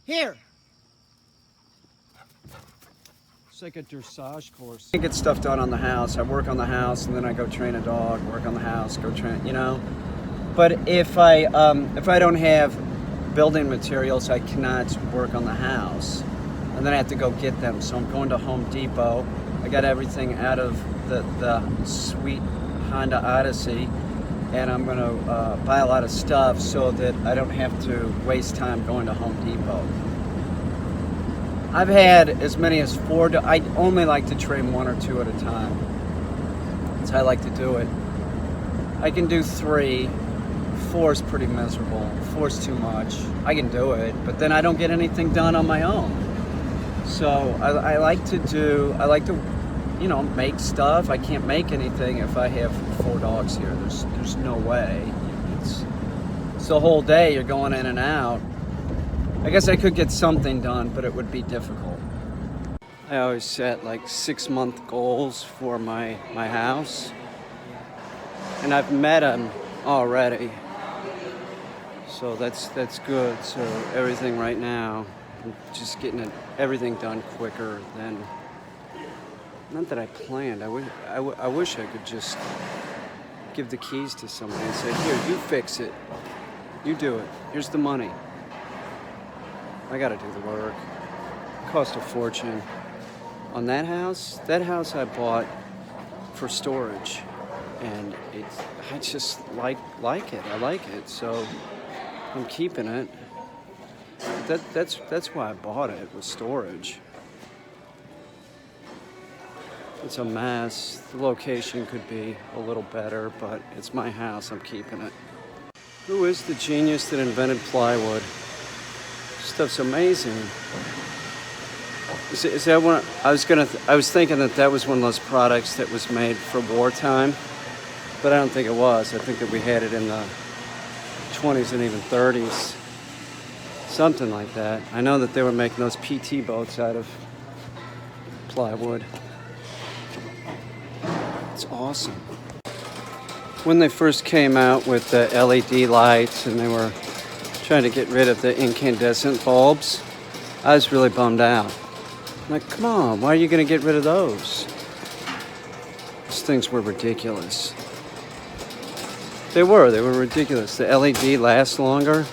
Here. It's like a dressage course. I get stuff done on the house. I work on the house, and then I go train a dog. Work on the house, go train. You know. But if I don't have building materials, I cannot work on the house, and then I have to go get them. So I'm going to Home Depot. I got everything out of the sweet Honda Odyssey, and I'm going to buy a lot of stuff so that I don't have to waste time going to Home Depot. I've had as many as 4. I only like to train 1 or 2 at a time. That's how I like to do it. I can do 3. 4 is pretty miserable. 4 is too much. I can do it, but then I don't get anything done on my own. So I like to, you know, make stuff. I can't make anything if I have 4 dogs here. There's no way. It's the whole day you're going in and out. I guess I could get something done, but it would be difficult. I always set like 6-month goals for my house, and I've met them already. So that's good. So everything right now, I'm just getting everything done quicker than. Not that I planned. I wish I could just give the keys to somebody and say, "Here, you fix it. You do it. Here's the money." I got to do the work. It cost a fortune. On that house I bought for storage, and I just like it. I like it, so I'm keeping it. That's why I bought it, was storage. It's a mess. The location could be a little better, but it's my house. I'm keeping it. Who is the genius that invented plywood? Stuff's amazing. Is that one? I was thinking that was one of those products that was made for wartime, but I don't think it was. I think that we had it in the 20s and even 30s, something like that. I know that they were making those PT boats out of plywood. It's awesome. When they first came out with the LED lights and they were trying to get rid of the incandescent bulbs, I was really bummed out. I'm like, come on, why are you going to get rid of those? Those things were ridiculous. They were ridiculous. The LED lasts longer.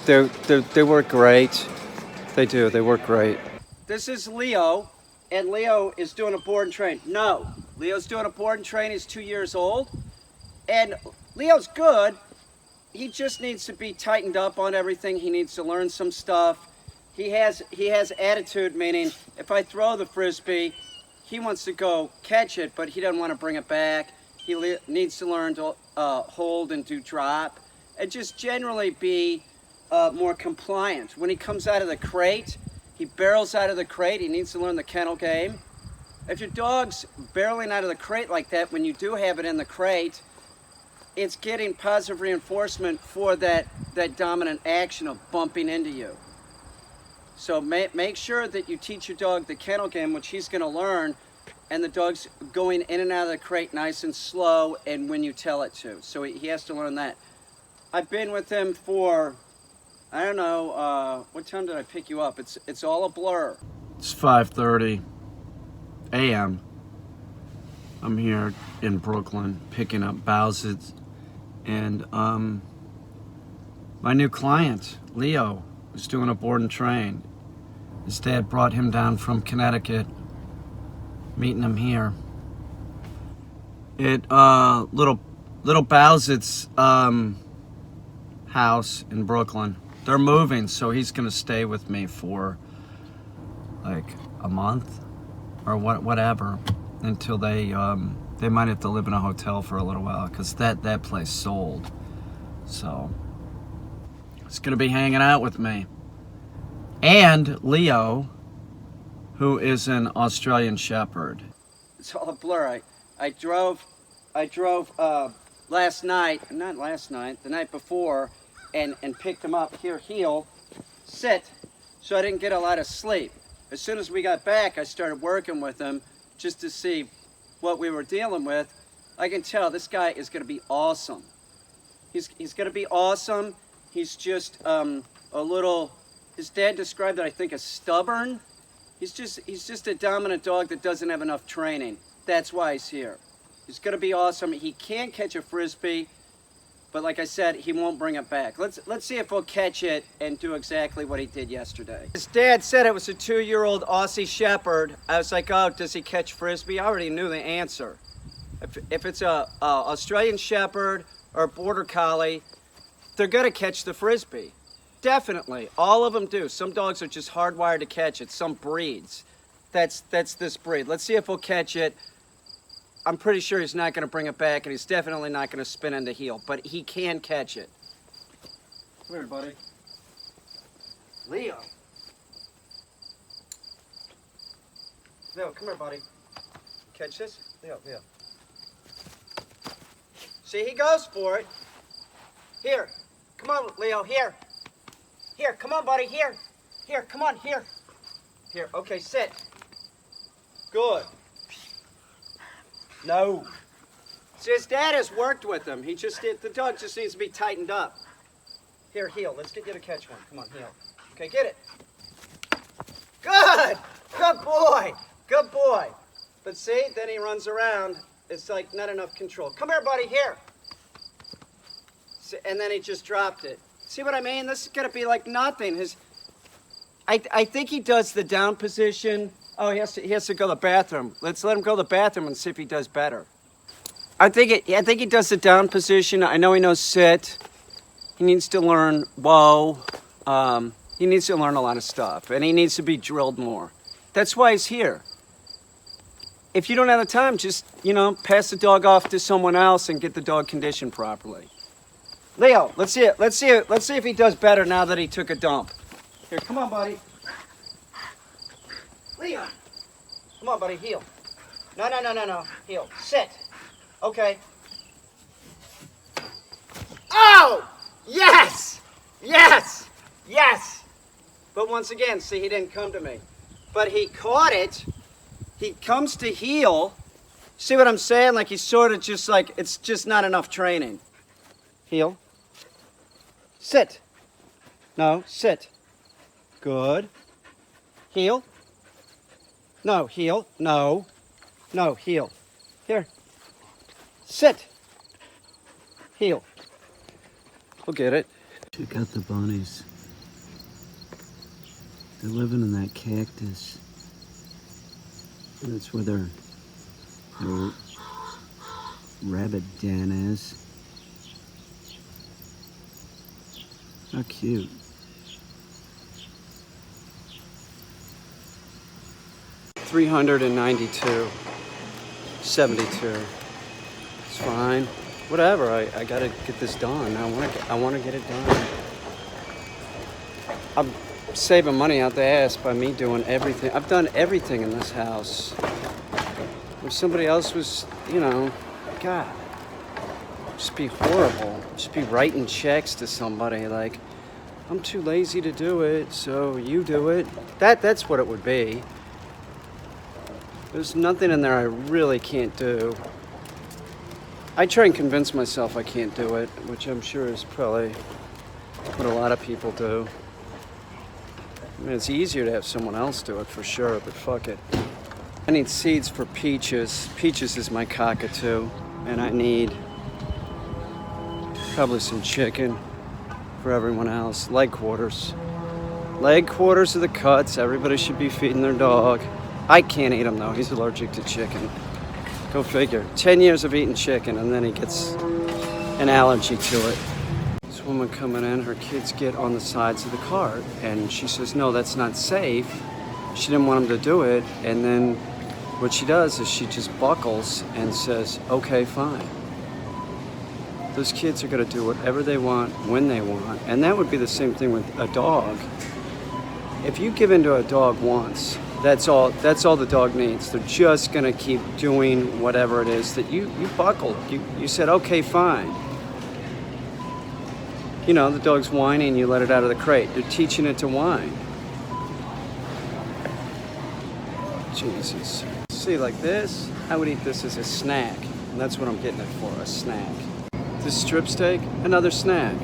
They work great. They do, they work great. This is Leo, and Leo is doing a board and train. No, Leo's doing a board and train. He's 2 years old, and Leo's good. He just needs to be tightened up on everything. He needs to learn some stuff. He has attitude, meaning if I throw the Frisbee, he wants to go catch it, but he doesn't want to bring it back. He needs to learn to hold and do drop, and just generally be more compliant. When he comes out of the crate, he barrels out of the crate. He needs to learn the kennel game. If your dog's barreling out of the crate like that, when you do have it in the crate, it's getting positive reinforcement for that dominant action of bumping into you. So make sure that you teach your dog the kennel game, which he's going to learn, and the dog's going in and out of the crate nice and slow, and when you tell it to. So he has to learn that. I've been with him for, I don't know, what time did I pick you up? It's all a blur. It's 5:30 a.m. I'm here in Brooklyn picking up Bowsits, and my new client, Leo, is doing a board and train. His dad brought him down from Connecticut, meeting him here at little Bowsits house in Brooklyn. They're moving, so he's gonna stay with me for like a month or whatever until they might have to live in a hotel for a little while, because that place sold. So he's gonna be hanging out with me. And Leo, who is an Australian Shepherd. It's all a blur. I drove last night, not last night, the night before, and picked him up. Here, heel, sit. So I didn't get a lot of sleep. As soon as we got back, I started working with him just to see what we were dealing with. I can tell this guy is going to be awesome. He's going to be awesome. He's just a little, his dad described it, I think, as stubborn. He's just a dominant dog that doesn't have enough training. That's why he's here. He's gonna be awesome. He can catch a Frisbee, but like I said, he won't bring it back. Let's see if he'll catch it and do exactly what he did yesterday. His dad said it was a 2-year-old Aussie Shepherd. I was like, oh, does he catch Frisbee? I already knew the answer. If it's a Australian Shepherd or a Border Collie, they're gonna catch the Frisbee. Definitely, all of them do. Some dogs are just hardwired to catch it. Some breeds. That's this breed. Let's see if he'll catch it. I'm pretty sure he's not gonna bring it back, and he's definitely not gonna spin into heel, but he can catch it. Come here, buddy. Leo. Leo, come here, buddy. Catch this? Leo. See, he goes for it. Here. Come on, Leo, here. Here, come on, buddy, here. Here, come on, here. Here, okay, sit. Good. No. See, his dad has worked with him. The dog just needs to be tightened up. Here, heel. Let's get you to catch one. Come on, heel. Okay, get it. Good. Good boy. Good boy. But see, then he runs around. It's like not enough control. Come here, buddy, here. See, and then he just dropped it. See what I mean? This is gonna be like nothing. I think he does the down position. Oh, he has to go to the bathroom. Let's let him go to the bathroom and see if he does better. I think he does the down position. I know he knows sit. He needs to learn whoa. He needs to learn a lot of stuff, and he needs to be drilled more. That's why he's here. If you don't have the time, just pass the dog off to someone else and get the dog conditioned properly. Leo, let's see it. Let's see if he does better now that he took a dump. Here, come on, buddy. Leo. Come on, buddy, heel. No. Heel. Sit. Okay. Oh! Yes! But once again, see, he didn't come to me. But he caught it. He comes to heel. See what I'm saying? Like he's sort of just like, it's just not enough training. Heel. Sit. No, sit. Good. Heel. No, heel. No, heel. Here. Sit. Heel. We'll get it. Check out the bunnies. They're living in that cactus. That's where their rabbit den is. How cute. $392, 72. It's fine. Whatever. I gotta get this done. I wanna get it done. I'm saving money out the ass by me doing everything. I've done everything in this house. If somebody else was, God, just be horrible. Just be writing checks to somebody like, I'm too lazy to do it, so you do it. That's what it would be. There's nothing in there I really can't do. I try and convince myself I can't do it, which I'm sure is probably what a lot of people do. I mean, it's easier to have someone else do it for sure, but fuck it. I need seeds for Peaches. Peaches is my cockatoo, and I need probably some chicken for everyone else. Leg quarters. Leg quarters are the cuts. Everybody should be feeding their dog. I can't eat him though. He's allergic to chicken. Go figure. 10 years of eating chicken, and then he gets an allergy to it. This woman coming in, her kids get on the sides of the cart, and she says, no, that's not safe. She didn't want him to do it, and then what she does is she just buckles and says, okay, fine. Those kids are gonna do whatever they want, when they want, and that would be the same thing with a dog. If you give in to a dog once, that's all the dog needs. They're just gonna keep doing whatever it is that you buckled. You said, okay, fine. The dog's whining, you let it out of the crate. You're teaching it to whine. Jesus. See, like this, I would eat this as a snack. And that's what I'm getting it for, a snack. This strip steak, another snack.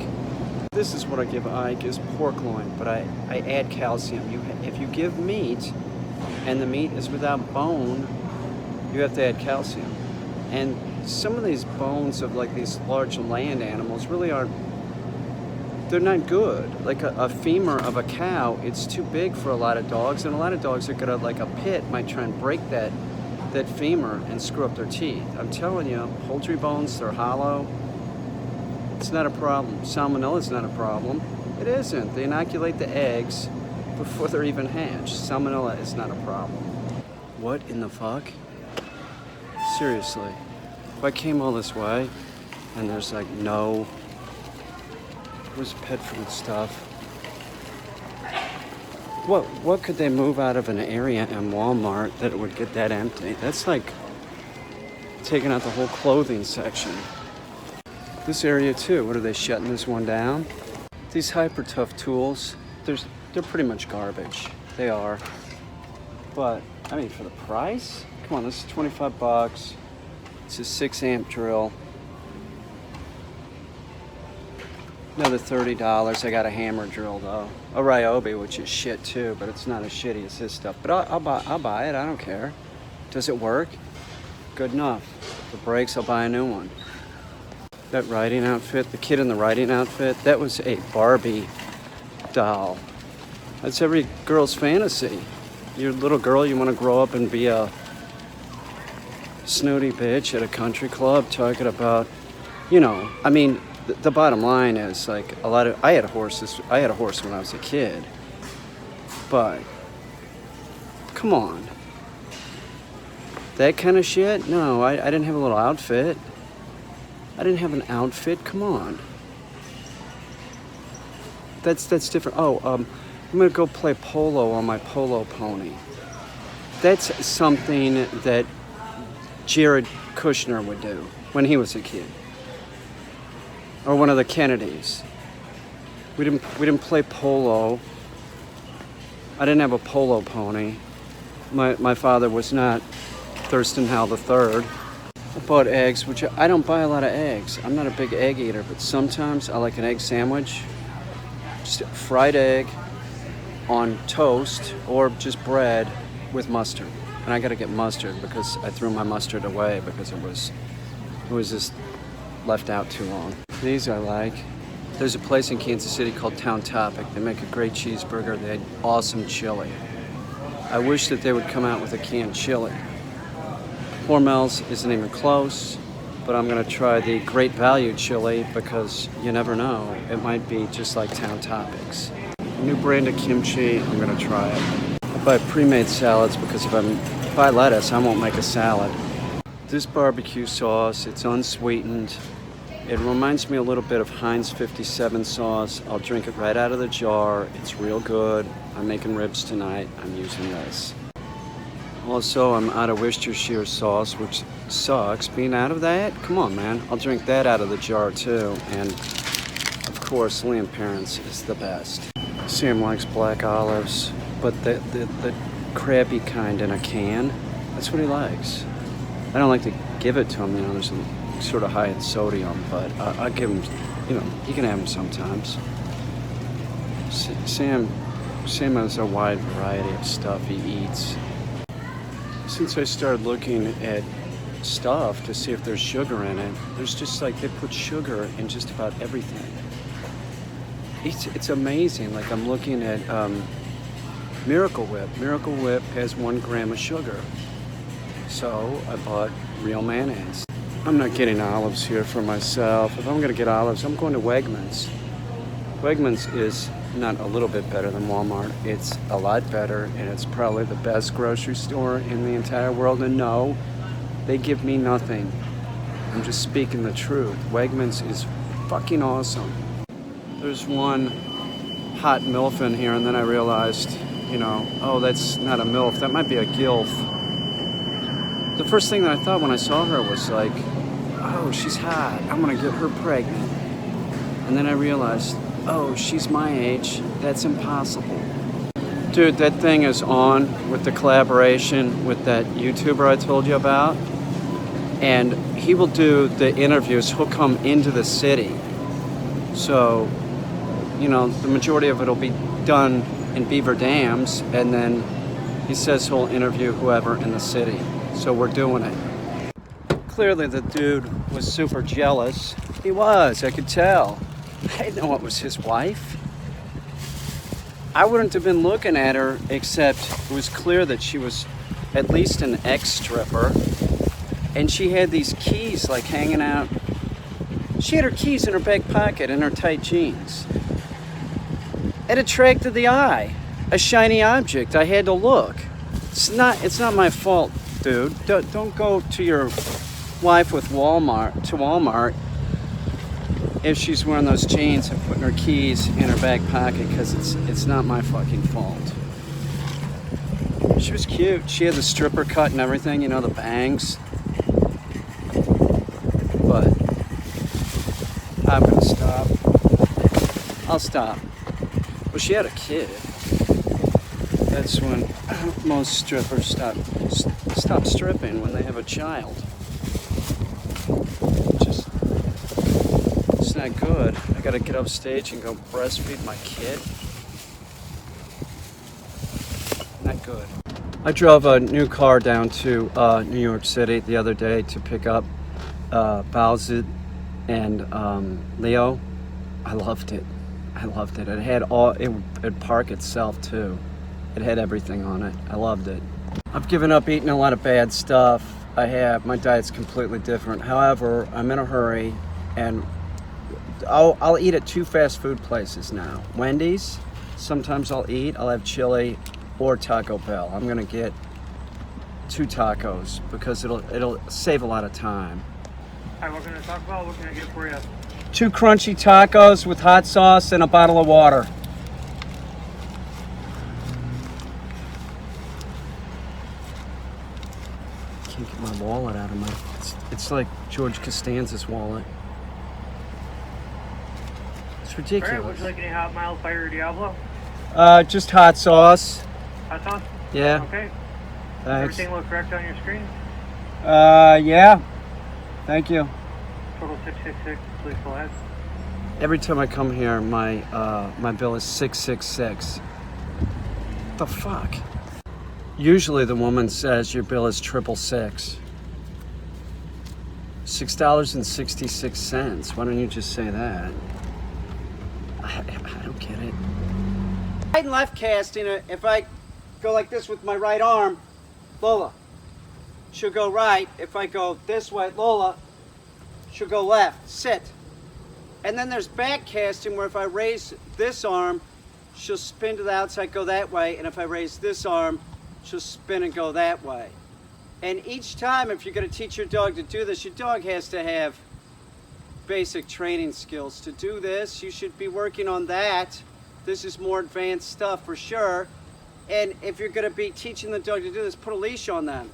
This is what I give Ike is pork loin, but I add calcium. If you give meat and the meat is without bone, you have to add calcium. And some of these bones of like these large land animals really aren't, they're not good. Like a femur of a cow, it's too big for a lot of dogs, and a lot of dogs are gonna, like a pit, might try and break that femur and screw up their teeth. I'm telling you, poultry bones, they're hollow. It's not a problem. Salmonella is not a problem. It isn't. They inoculate the eggs before they're even hatched. Salmonella is not a problem. What in the fuck? Seriously. If I came all this way and there's like no... Where's pet food stuff? What could they move out of an area in Walmart that it would get that empty? That's like taking out the whole clothing section. This area too, what are they shutting this one down? These hyper tough tools, they're pretty much garbage. They are. But, I mean, for the price? Come on, this is 25 bucks. It's a 6-amp drill. Another $30. I got a hammer drill though. A Ryobi, which is shit too, but it's not as shitty as this stuff. But I'll buy it, I don't care. Does it work? Good enough. If it breaks, I'll buy a new one. That riding outfit, the kid in the riding outfit, that was a Barbie doll. That's every girl's fantasy. You're a little girl, you want to grow up and be a snooty bitch at a country club talking about, you know, I mean, the bottom line is like I had horses. I had a horse when I was a kid, but come on, that kind of shit. No, I didn't have a little outfit. I didn't have an outfit. Come on, that's different. Oh, I'm gonna go play polo on my polo pony. That's something that Jared Kushner would do when he was a kid. Or one of the Kennedys. We didn't play polo. I didn't have a polo pony. My father was not Thurston Howell III. I bought eggs, which I don't buy a lot of eggs. I'm not a big egg eater, but sometimes I like an egg sandwich. Just a fried egg on toast or just bread with mustard. And I gotta get mustard because I threw my mustard away because it was just left out too long. These I like. There's a place in Kansas City called Town Topic. They make a great cheeseburger. They had awesome chili. I wish that they would come out with a canned chili. Hormel's isn't even close, but I'm gonna try the Great Value chili because you never know. It might be just like Town Topics. New brand of kimchi, I'm gonna try it. I buy pre-made salads because if I buy lettuce, I won't make a salad. This barbecue sauce, it's unsweetened. It reminds me a little bit of Heinz 57 sauce. I'll drink it right out of the jar. It's real good. I'm making ribs tonight. I'm using this. Also, I'm out of Worcestershire sauce, which sucks. Being out of that? Come on, man. I'll drink that out of the jar too. And of course, Liam Parents is the best. Sam likes black olives, but the crappy kind in a can. That's what he likes. I don't like to give it to him, you know, there's sort of high in sodium, but I give him, you know, he can have them sometimes. Sam has a wide variety of stuff he eats. Since I started looking at stuff to see if there's sugar in it, there's just like, they put sugar in just about everything. It's amazing. Like I'm looking at Miracle Whip. Miracle Whip has 1 gram of sugar. So I bought real mayonnaise. I'm not getting olives here for myself. If I'm gonna get olives, I'm going to Wegmans. Wegmans is not a little bit better than Walmart. It's a lot better, and it's probably the best grocery store in the entire world. And no, they give me nothing. I'm just speaking the truth. Wegmans is fucking awesome. There's one hot MILF in here, and then I realized, you know, oh, that's not a MILF. That might be a GILF. The first thing that I thought when I saw her was like, oh, she's hot. I'm gonna get her pregnant. And then I realized, oh, she's my age. That's impossible. Dude, that thing is on with the collaboration with that YouTuber I told you about. And he will do the interviews. He'll come into the city. So you know, the majority of it will be done in beaver dams, and then he says he'll interview whoever in the city. So we're doing it. Clearly the dude was super jealous. He was, I could tell. I didn't know it was his wife. I wouldn't have been looking at her, except it was clear that she was at least an ex-stripper. And she had these keys like hanging out. She had her keys in her back pocket in her tight jeans. It attracted the eye. A shiny object. I had to look. It's not my fault, dude. Don't go to your wife with Walmart if she's wearing those jeans and putting her keys in her back pocket, because it's not my fucking fault. She was cute. She had the stripper cut and everything, you know, the bangs. But I'm gonna stop. I'll stop. Well, she had a kid. That's when most strippers stop stripping, when they have a child. It's not good. I gotta get up stage and go breastfeed my kid. Not good. I drove a new car down to New York City the other day to pick up Bowsett and Leo. I loved it. It had it'd park itself too. It had everything on it. I loved it. I've given up eating a lot of bad stuff. I have. My diet's completely different. However, I'm in a hurry, and I'll eat at 2 fast food places now. Wendy's, sometimes I'll have chili, or Taco Bell. I'm gonna get 2 tacos because it'll save a lot of time. Hi, welcome to Taco Bell. What can I get for you? 2 crunchy tacos with hot sauce and a bottle of water. Can't get my wallet out of my... It's like George Costanza's wallet. It's ridiculous. Alright, would you like any hot, mild, fire, or Diablo? Just hot sauce. Hot sauce? Yeah. Okay. Thanks. Everything look correct on your screen? Yeah. Thank you. Total 666. Please go ahead. Every time I come here, my bill is 666. What the fuck? Usually the woman says your bill is 666. $6.66. Why don't you just say that? I don't get it. Right and left casting, if I go like this with my right arm, Lola, she'll go right. If I go this way, Lola, she'll go left. Sit. And then there's back casting, where if I raise this arm, she'll spin to the outside, go that way. And if I raise this arm, she'll spin and go that way. And each time, if you're going to teach your dog to do this, your dog has to have basic training skills. To do this, you should be working on that. This is more advanced stuff for sure. And if you're going to be teaching the dog to do this, put a leash on them.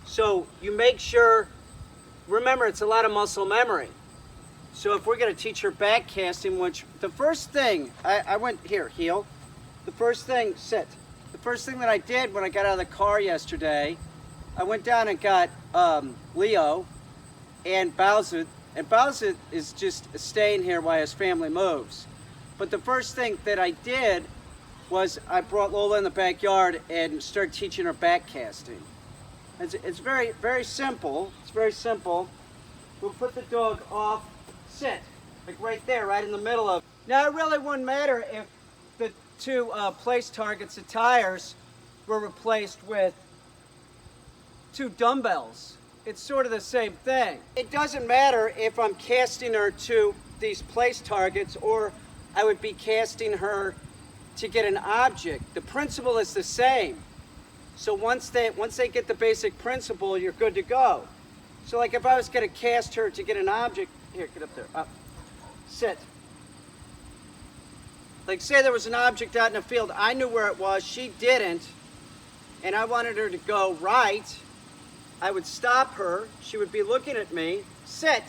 So you make sure, remember, it's a lot of muscle memory. So if we're going to teach her back casting, which the first thing, I went here, heel. The first thing, sit. The first thing that I did when I got out of the car yesterday, I went down and got Leo and Bowsett. And Bowsett is just staying here while his family moves. But the first thing that I did was I brought Lola in the backyard and started teaching her back casting. It's very, very simple. It's very simple. We'll put the dog off, sit, like right there, right in the middle of. Now it really wouldn't matter if the 2 place targets of tires were replaced with 2 dumbbells. It's sort of the same thing. It doesn't matter if I'm casting her to these place targets or I would be casting her to get an object. The principle is the same. So once they get the basic principle, you're good to go. So like if I was going to cast her to get an object, here, get up there, up, sit. Like say there was an object out in the field, I knew where it was, she didn't, and I wanted her to go right, I would stop her, she would be looking at me, sit,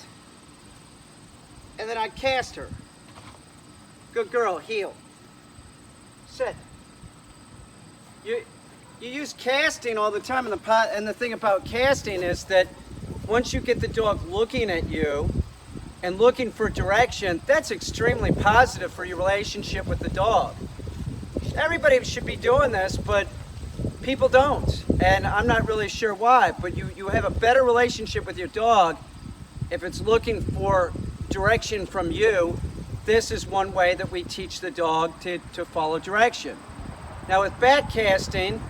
and then I'd cast her. Good girl, heel. Sit. You use casting all the time, and the thing about casting is that once you get the dog looking at you, and looking for direction, that's extremely positive for your relationship with the dog. Everybody should be doing this, but people don't. And I'm not really sure why, but you have a better relationship with your dog if it's looking for direction from you. This is one way that we teach the dog to follow direction. Now with back casting,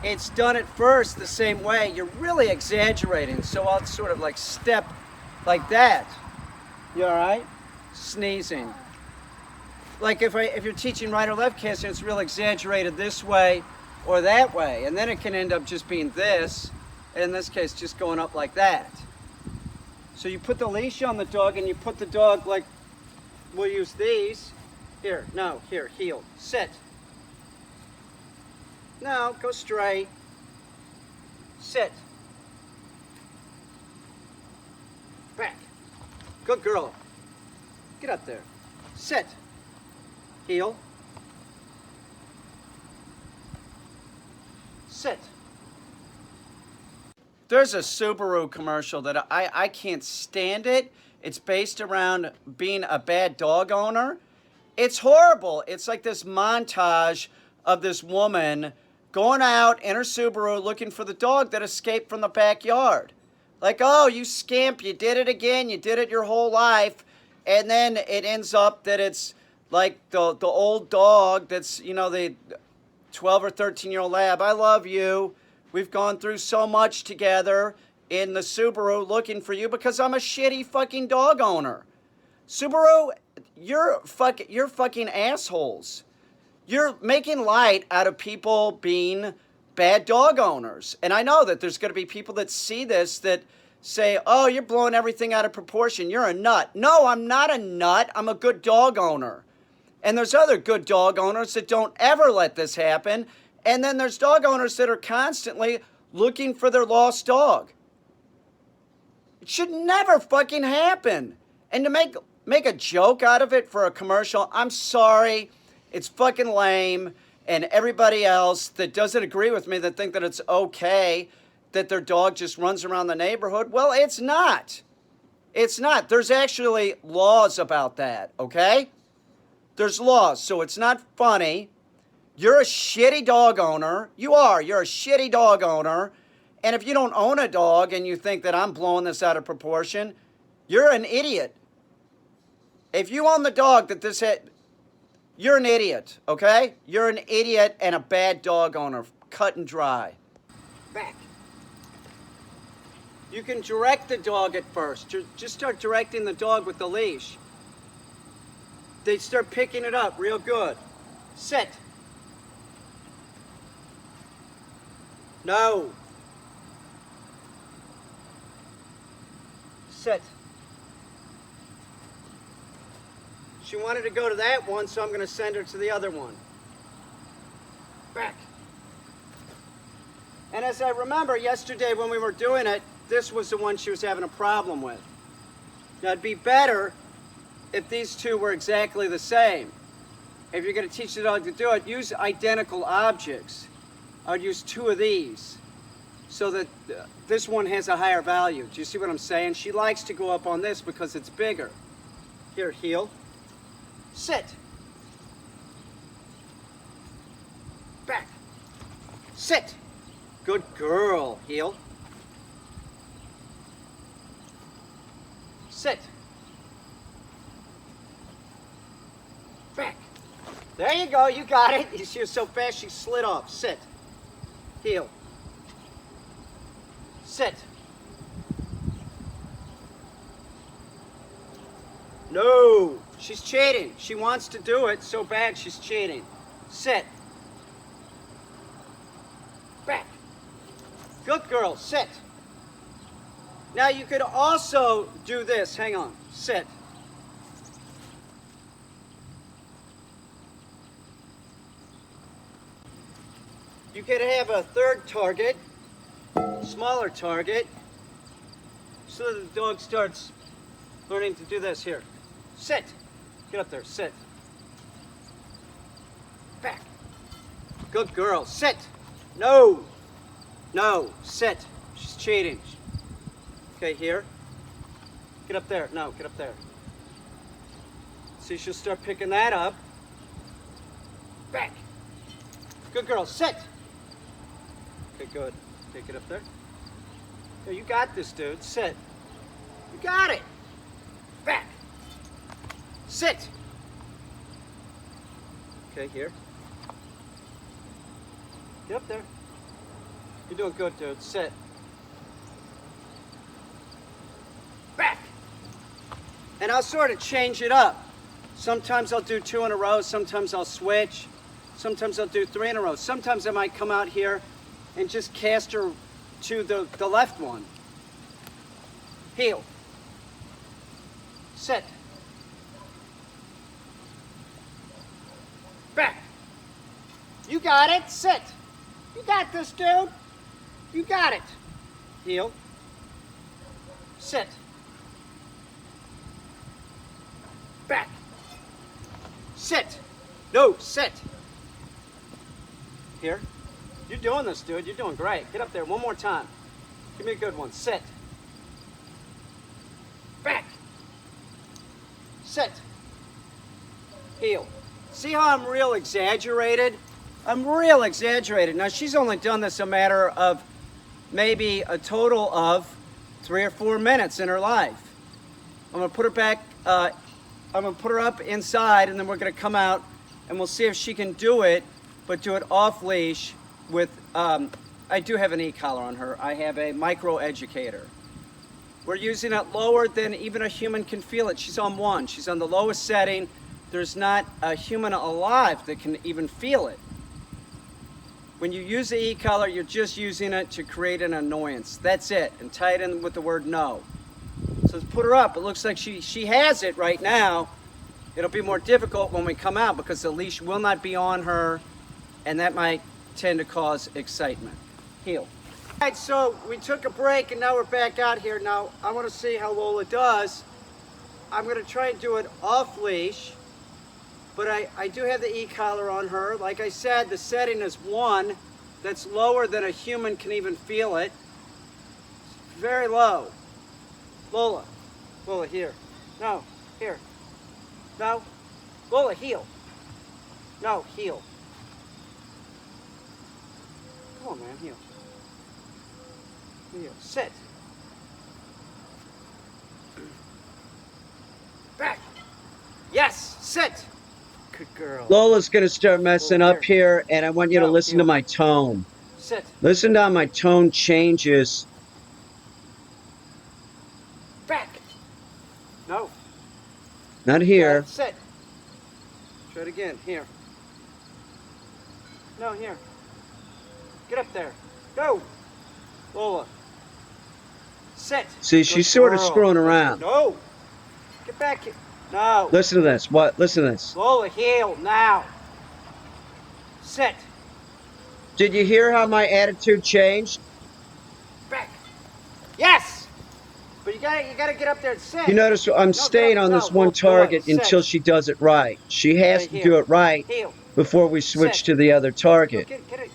it's done at first the same way. You're really exaggerating, so I'll sort of like step like that. You all right? Sneezing. Like if you're teaching right or left casting, it's real exaggerated this way or that way, and then it can end up just being this, and in this case just going up like that. So you put the leash on the dog and you put the dog like, we'll use these. Here, no, here, heel, sit. No, go straight. Sit. Back. Good girl. Get up there. Sit. Heel. Sit. There's a Subaru commercial that I can't stand it. It's based around being a bad dog owner. It's horrible. It's like this montage of this woman going out in her Subaru looking for the dog that escaped from the backyard. Like, oh, you scamp, you did it again, you did it your whole life. And then it ends up that it's like the old dog that's, you know, the 12 or 13-year-old lab. I love you. We've gone through so much together in the Subaru looking for you because I'm a shitty fucking dog owner. Subaru, you're fucking assholes. You're making light out of people being bad dog owners. And I know that there's going to be people that see this that say, oh, you're blowing everything out of proportion. You're a nut. No, I'm not a nut. I'm a good dog owner. And there's other good dog owners that don't ever let this happen. And then there's dog owners that are constantly looking for their lost dog. It should never fucking happen. And to make a joke out of it for a commercial, I'm sorry. It's fucking lame. And everybody else that doesn't agree with me, that think that it's okay that their dog just runs around the neighborhood, well, it's not. It's not. There's actually laws about that, okay? There's laws, so it's not funny. You're a shitty dog owner. You're a shitty dog owner. And if you don't own a dog and you think that I'm blowing this out of proportion, you're an idiot. If you own the dog that this had, you're an idiot, okay? You're an idiot and a bad dog owner, cut and dry. Back. You can direct the dog at first. Just start directing the dog with the leash. They start picking it up real good. Sit. No. Sit. She wanted to go to that one, so I'm going to send her to the other one. Back. And as I remember yesterday when we were doing it, this was the one she was having a problem with. Now it'd be better if these two were exactly the same. If you're going to teach the dog to do it, use identical objects. I would use two of these so that this one has a higher value. Do you see what I'm saying? She likes to go up on this because it's bigger. Here, heel. Sit. Back. Sit. Good girl, heel. Sit. Back. There you go, you got it. She was so fast she slid off. Sit. Heel. Sit. No, she's cheating. She wants to do it so bad she's cheating. Sit. Back. Good girl, sit. Now you could also do this. Hang on, sit. You could have a third target, smaller target, so that the dog starts learning to do this here. Sit. Get up there, sit. Back. Good girl, sit. No. No, sit. She's cheating. Okay, here. Get up there. No, get up there. See, she'll start picking that up. Back. Good girl, sit. Okay, good. Take it up there. Yeah, you got this, dude. Sit. You got it. Back. Sit. Okay, here. Get up there. You're doing good, dude. Sit. Back. And I'll sort of change it up. Sometimes I'll do 2 in a row. Sometimes I'll switch. Sometimes I'll do 3 in a row. Sometimes I might come out here and just cast her to the left one. Heel. Sit. Back. You got it. Sit. You got this, dude. You got it. Heel. Sit. Back. Sit. No, sit. Here. You're doing this, dude. You're doing great. Get up there one more time. Give me a good one. Sit. Back. Sit. Heel. See how I'm real exaggerated? I'm real exaggerated. Now, she's only done this a matter of maybe a total of 3 or 4 minutes in her life. I'm going to put her back, I'm going to put her up inside, and then we're going to come out, and we'll see if she can do it, but do it off leash with, I do have an e-collar on her. I have a micro educator. We're using it lower than even a human can feel it. She's on 1. She's on the lowest setting. There's not a human alive that can even feel it. When you use the e-collar, you're just using it to create an annoyance. That's it. And tie it in with the word no. So let's put her up. It looks like she has it right now. It'll be more difficult when we come out because the leash will not be on her, and that might tend to cause excitement. Heel. All right, so we took a break and now we're back out here. Now, I want to see how Lola does. I'm going to try and do it off leash, but I do have the e-collar on her. Like I said, the setting is 1. That's lower than a human can even feel it. It's very low. Lola. Lola, here. No, here. No. Lola, heel. No, heel. Come on, man, heel. Heel. Sit. Back. Yes, sit. Good girl. Lola's gonna start messing up here, and I want you to listen to my tone. Sit. Listen to how my tone changes. Back. No. Not here. Sit. Try it again. Here. No, here. Get up there. Go. Lola. Sit. See, she's sort of screwing around. No. Get back here. No. Listen to this. What? Listen to this. Lola, heel now. Sit. Did you hear how my attitude changed? Back. Yes. But you gotta get up there and sit. You notice I'm staying on this one target until she does it right. She has to do it right before we switch to the other target.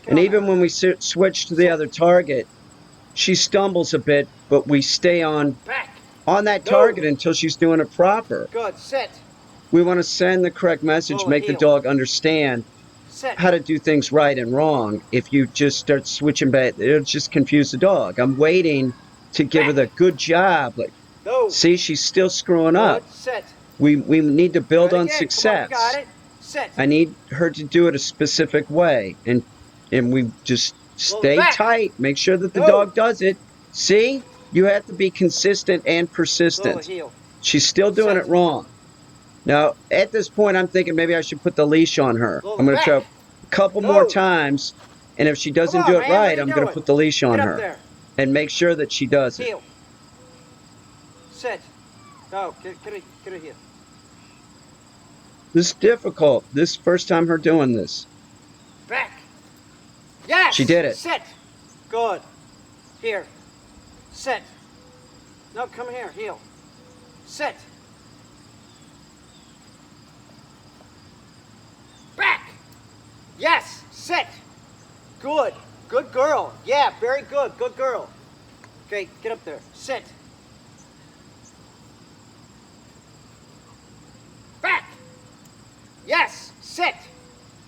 And even when we switch to the other target, she stumbles a bit, but we stay on that target until she's doing it proper. Good, sit. We want to send the correct message, make the dog understand how to do things right and wrong. If you just start switching back, it'll just confuse the dog. I'm waiting to give her the good job. Like, see, she's still screwing up. We need to build on success. Got it. Sit. I need her to do it a specific way, and we just stay tight. Make sure that the dog does it. See, you have to be consistent and persistent. She's still doing it wrong. Now, at this point, I'm thinking maybe I should put the leash on her. I'm going to try a couple more times, and if she doesn't do it right, I'm going to put the leash on her and make sure that she does it. Sit. Go. Get her here. This is difficult. This is the first time her doing this. Back. Yes. She did it. Sit. Good. Here. Sit. No, come here. Heel. Sit. Back. Yes. Sit. Good. Good girl. Yeah, very good. Good girl. Okay, get up there. Sit. Back. Yes, sit.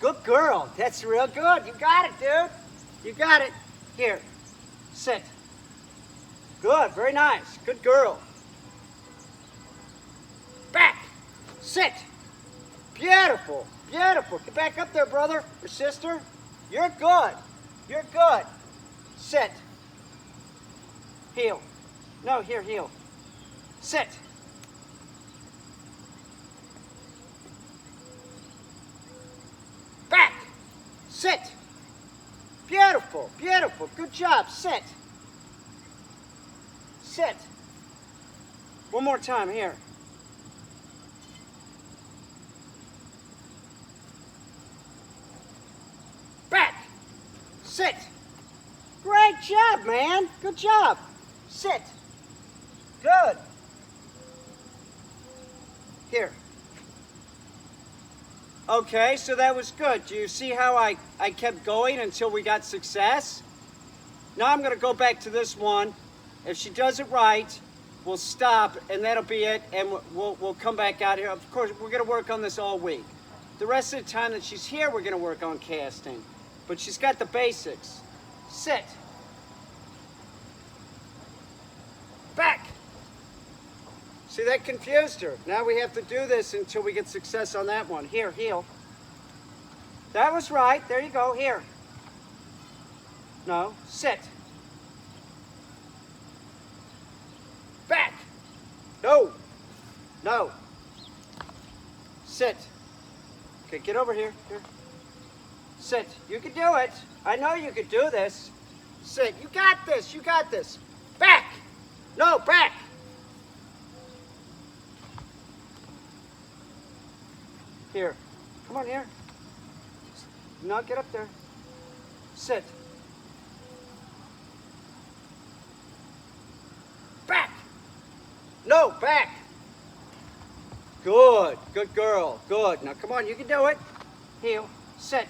Good girl. That's real good. You got it, dude. You got it. Here, sit. Good, very nice. Good girl. Back. Sit. Beautiful, beautiful. Get back up there, brother or sister. You're good. You're good. Sit. Heel. No, here, heel. Sit. Back. Sit. Beautiful, beautiful. Good job. Sit. Sit. One more time here. Back. Sit. Great job, man. Good job. Sit. Good. Here. Okay, so that was good. Do you see how I kept going until we got success? Now I'm going to go back to this one. If she does it right, we'll stop, and that'll be it, and we'll come back out here. Of course, we're going to work on this all week. The rest of the time that she's here, we're going to work on casting. But she's got the basics. Sit. Back. See, that confused her. Now we have to do this until we get success on that one. Here, heel. That was right. There you go. Here. No, sit. Back. No. No. Sit. Okay, get over here. Here. Sit. You can do it. I know you can do this. Sit. You got this. You got this. Back. No, back. Here. Come on here. No, get up there. Sit. Back. No, back. Good. Good girl. Good. Now come on, you can do it. Heel. Sit.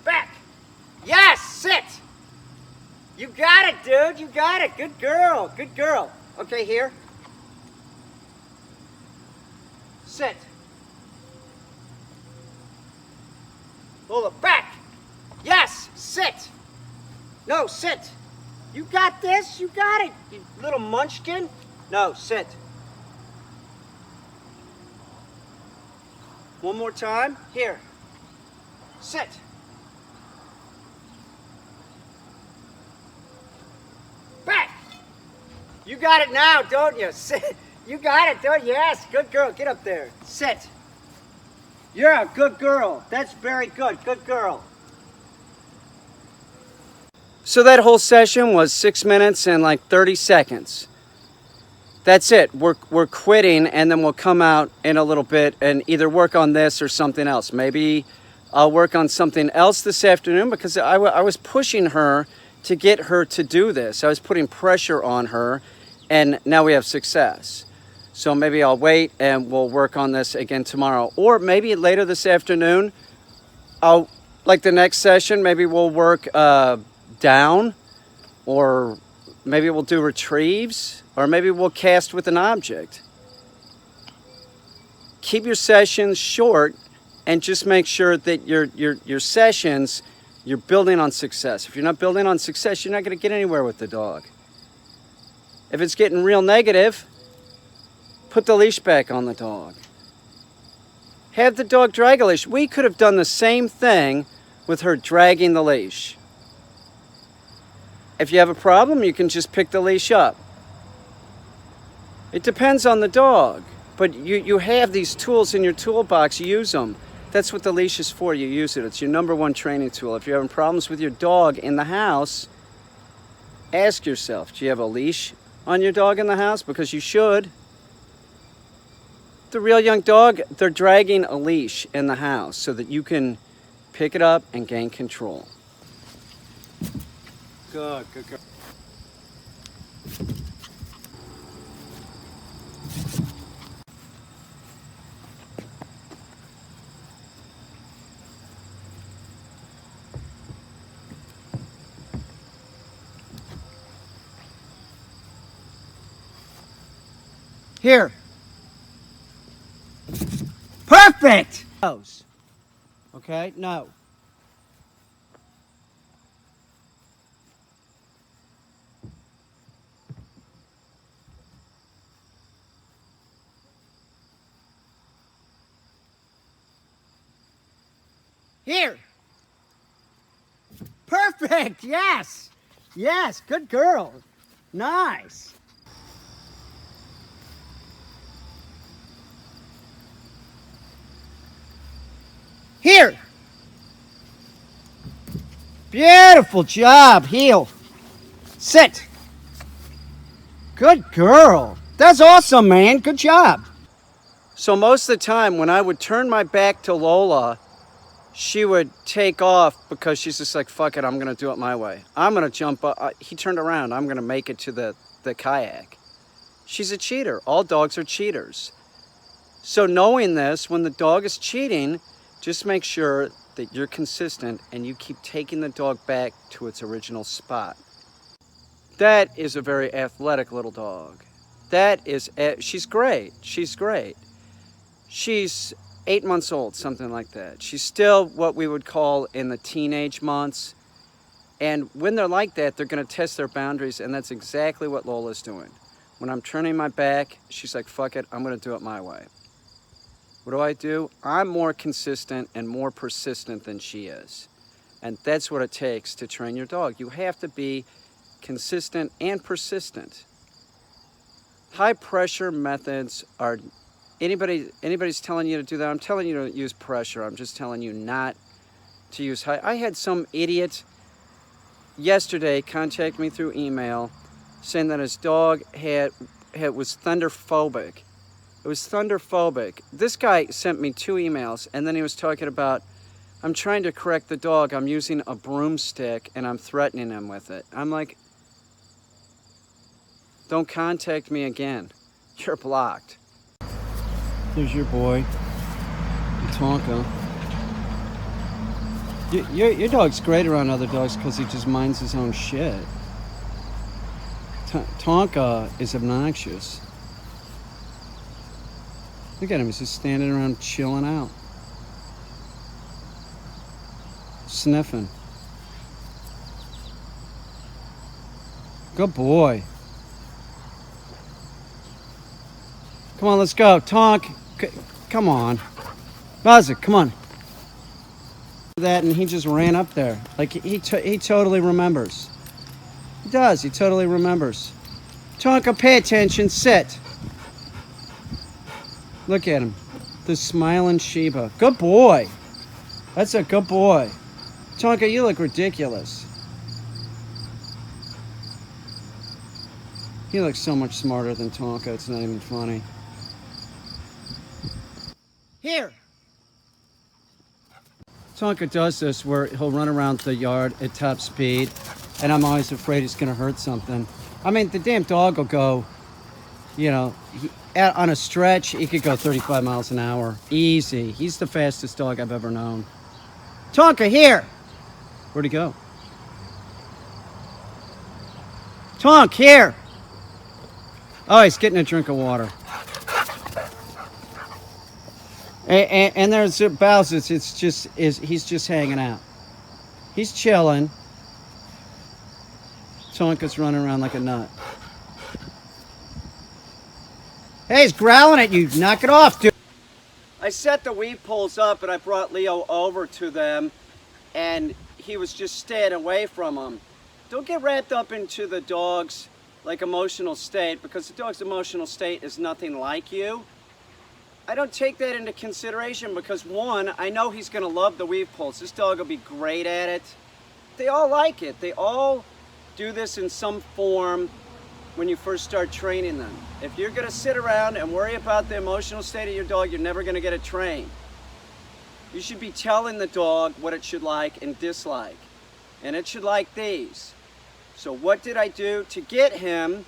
Back. Yes, sit. You got it, dude. You got it. Good girl. Good girl. Okay, here. Sit. Lola, back. Yes, sit. No, sit. You got this. You got it, you little munchkin. No, sit. One more time. Here. Sit. Back. You got it now, don't you? Sit. You got it, don't you? Yes, good girl. Get up there. Sit. You're a good girl. That's very good. Good girl. So that whole session was 6 minutes and like 30 seconds. That's it. We're quitting, and then we'll come out in a little bit and either work on this or something else. Maybe I'll work on something else this afternoon, because I was pushing her to get her to do this. I was putting pressure on her, and now we have success. So maybe I'll wait and we'll work on this again tomorrow. Or maybe later this afternoon, like the next session, maybe we'll work down, or maybe we'll do retrieves, or maybe we'll cast with an object. Keep your sessions short, and just make sure that your sessions, you're building on success. If you're not building on success, you're not going to get anywhere with the dog. If it's getting real negative, put the leash back on the dog. Have the dog drag a leash. We could have done the same thing with her dragging the leash. If you have a problem, you can just pick the leash up. It depends on the dog, but you have these tools in your toolbox. Use them. That's what the leash is for. You use it. It's your #1 training tool. If you're having problems with your dog in the house, ask yourself, do you have a leash on your dog in the house? Because you should. The real young dog, they're dragging a leash in the house so that you can pick it up and gain control. Good, good, good. Here. Perfect! Nose. Okay, no. Here. Perfect, yes. Yes, good girl. Nice. Here. Beautiful job, heel. Sit. Good girl. That's awesome, man. Good job. So most of the time when I would turn my back to Lola, she would take off because she's just like, fuck it, I'm going to do it my way. I'm going to jump up. He turned around. I'm going to make it to the kayak. She's a cheater. All dogs are cheaters. So knowing this, when the dog is cheating, just make sure that you're consistent and you keep taking the dog back to its original spot. That is a very athletic little dog. She's great. She's great. She's 8 months old, something like that. She's still what we would call in the teenage months. And when they're like that, they're going to test their boundaries, and that's exactly what Lola's doing. When I'm turning my back, she's like, fuck it, I'm going to do it my way. What do? I'm more consistent and more persistent than she is. And that's what it takes to train your dog. You have to be consistent and persistent. High pressure methods are, anybody's telling you to do that, I'm telling you to use pressure. I'm just telling you not to use high. I had some idiot yesterday contact me through email saying that his dog was thunderphobic. It was thunderphobic. This guy sent me 2 emails, and then he was talking about, I'm trying to correct the dog. I'm using a broomstick, and I'm threatening him with it. I'm like, don't contact me again. You're blocked. There's your boy, Tonka. Your dog's great around other dogs because he just minds his own shit. Tonka is obnoxious. Look at him, he's just standing around chilling out. Sniffing. Good boy. Come on, let's go. Tonk. Come on. Buzz it, come on. That, and he just ran up there. Like, he totally remembers. He does, he totally remembers. Tonka, pay attention, sit. Look at him, the smiling Sheba. Good boy. That's a good boy. Tonka, you look ridiculous. He looks so much smarter than Tonka, it's not even funny. Here. Tonka does this where he'll run around the yard at top speed, and I'm always afraid he's gonna hurt something. I mean, the damn dog will go, you know, on a stretch, he could go 35 miles an hour. Easy. He's the fastest dog I've ever known. Tonka, here! Where'd he go? Tonk, here! Oh, he's getting a drink of water. And there's Bowser. He's just hanging out. He's chilling. Tonka's running around like a nut. Hey, he's growling at you. Knock it off, dude. I set the weed poles up and I brought Leo over to them, and he was just staying away from them. Don't get wrapped up into the dog's emotional state, because the dog's emotional state is nothing like you. I don't take that into consideration because, one, I know he's going to love the weave poles. This dog will be great at it. They all like it. They all do this in some form when you first start training them. If you're going to sit around and worry about the emotional state of your dog, you're never going to get it trained. You should be telling the dog what it should like and dislike. And it should like these. So what did I do to get him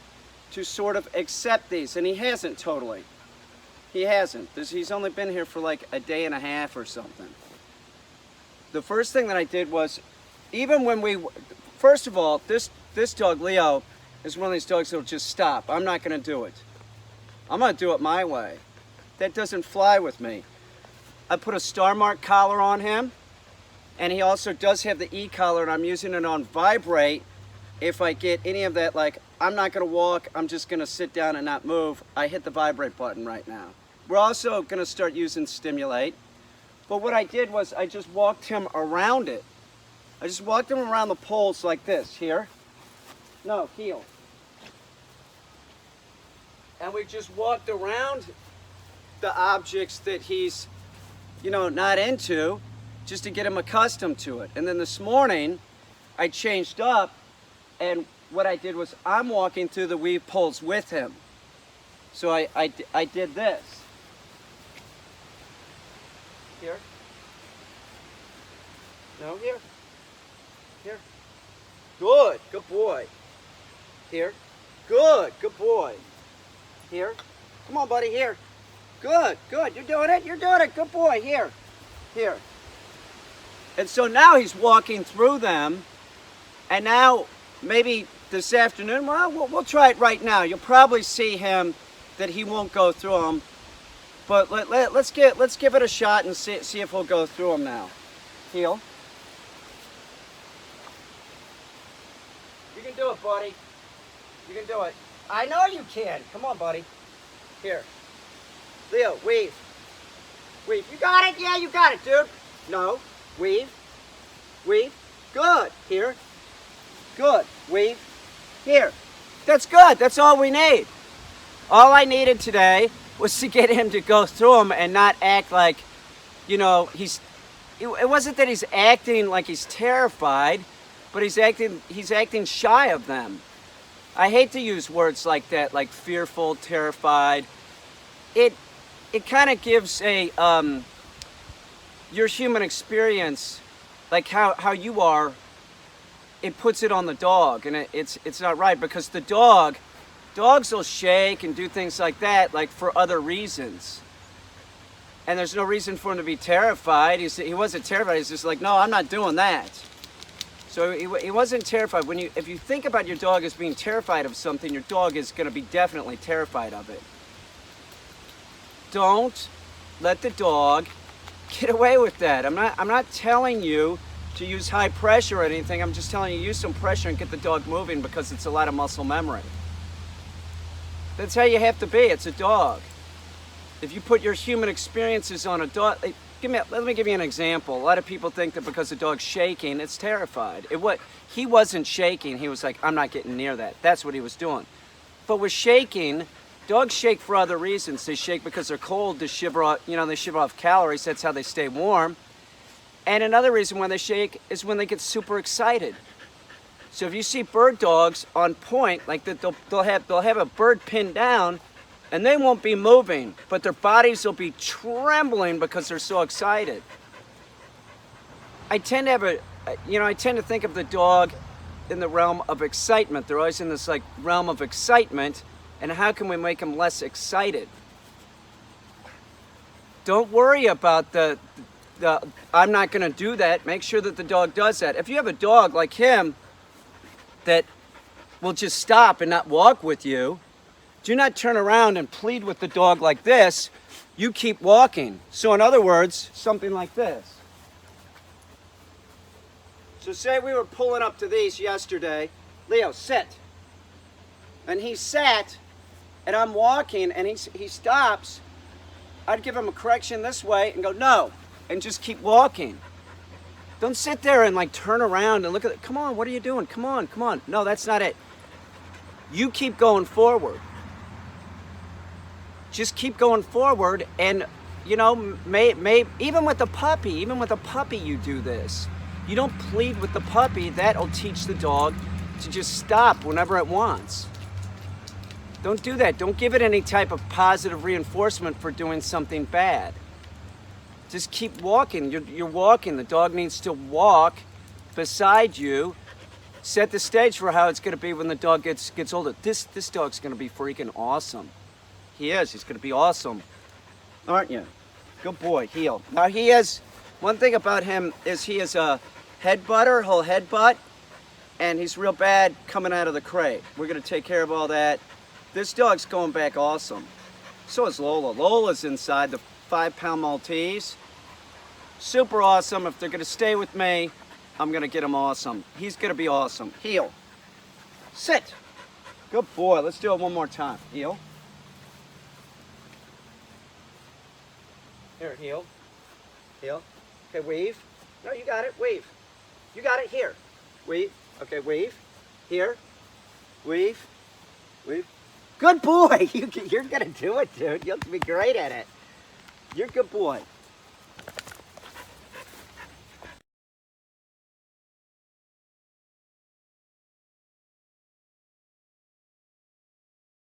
to sort of accept these? And he hasn't totally. He hasn't. He's only been here for like a day and a half or something. The first thing that I did was, even when first of all, this dog, Leo, is one of these dogs that'll just stop. I'm not going to do it. I'm gonna do it my way. That doesn't fly with me. I put a Star Mark collar on him, and he also does have the E-collar, and I'm using it on vibrate. If I get any of that, like, I'm not gonna walk, I'm just gonna sit down and not move, I hit the vibrate button right now. We're also gonna start using stimulate. But what I did was I just walked him around it. I just walked him around the poles like this, here. No, heel. And we just walked around the objects that he's, you know, not into, just to get him accustomed to it. And then this morning, I changed up, and what I did was I'm walking through the weave poles with him. So I did this. Here. No, here. Here. Good boy. Here. Good boy. Here. Come on, buddy, here. Good, you're doing it, good boy, here. And so now he's walking through them, and now maybe this afternoon, well, we'll try it right now. You'll probably see him that he won't go through them, but let's give it a shot and see if he'll go through them now. Heel. You can do it, buddy. You can do it. I know you can. Come on, buddy. Here. Leo, weave. Weave. You got it? Yeah, you got it, dude. No. Weave. Weave. Good. Here. Good. Weave. Here. That's good. That's all we need. All I needed today was to get him to go through them and not act like, you know, it wasn't that he's acting like he's terrified, but he's acting shy of them. I hate to use words like that, like fearful, terrified. It kind of gives a your human experience, like how you are, it puts it on the dog, and it's not right, because the dogs will shake and do things like that, like for other reasons, and there's no reason for him to be terrified. He wasn't terrified. He's just like, no, I'm not doing that. So he wasn't terrified. If you think about your dog as being terrified of something, your dog is going to be definitely terrified of it. Don't let the dog get away with that. I'm not telling you to use high pressure or anything. I'm just telling you, use some pressure and get the dog moving, because it's a lot of muscle memory. That's how you have to be. It's a dog. If you put your human experiences on a dog, let me give you an example. A lot of people think that because the dog's shaking, it's terrified. He wasn't shaking. He was like, I'm not getting near that. That's what he was doing. But with shaking, dogs shake for other reasons. They shake because they're cold to shiver off, they shiver off calories. That's how they stay warm. And another reason why they shake is when they get super excited. So if you see bird dogs on point, like that, they'll have a bird pinned down, and they won't be moving, but their bodies will be trembling because they're so excited. I tend to think of the dog in the realm of excitement. They're always in this like realm of excitement. And how can we make them less excited? Don't worry about the I'm not going to do that. Make sure that the dog does that. If you have a dog like him that will just stop and not walk with you, do not turn around and plead with the dog like this. You keep walking. So in other words, something like this. So say we were pulling up to these yesterday. Leo, sit. And he sat, and I'm walking, and he stops. I'd give him a correction this way and go, no, and just keep walking. Don't sit there and like turn around and look at it. Come on, what are you doing? Come on. No, that's not it. You keep going forward. Just keep going forward, and even with a puppy, you do this. You don't plead with the puppy. That'll teach the dog to just stop whenever it wants. Don't do that. Don't give it any type of positive reinforcement for doing something bad. Just keep walking. You're walking. The dog needs to walk beside you. Set the stage for how it's going to be when the dog gets older. This dog's going to be freaking awesome. He is. He's going to be awesome. Aren't you? Good boy. Heel. Now he has, one thing about him is he is a headbutter. He'll headbutt. And he's real bad coming out of the crate. We're going to take care of all that. This dog's going back awesome. So is Lola. Lola's inside, the 5-pound Maltese. Super awesome. If they're gonna stay with me, I'm gonna get him awesome. He's gonna be awesome. Heel. Sit. Good boy. Let's do it one more time. Heel. Here, heel. Heel. Okay, weave. No, you got it. Weave. You got it. Here. Weave. Okay, weave. Here. Weave. Weave. Good boy. You're gonna do it, dude. You'll be great at it. You're a good boy.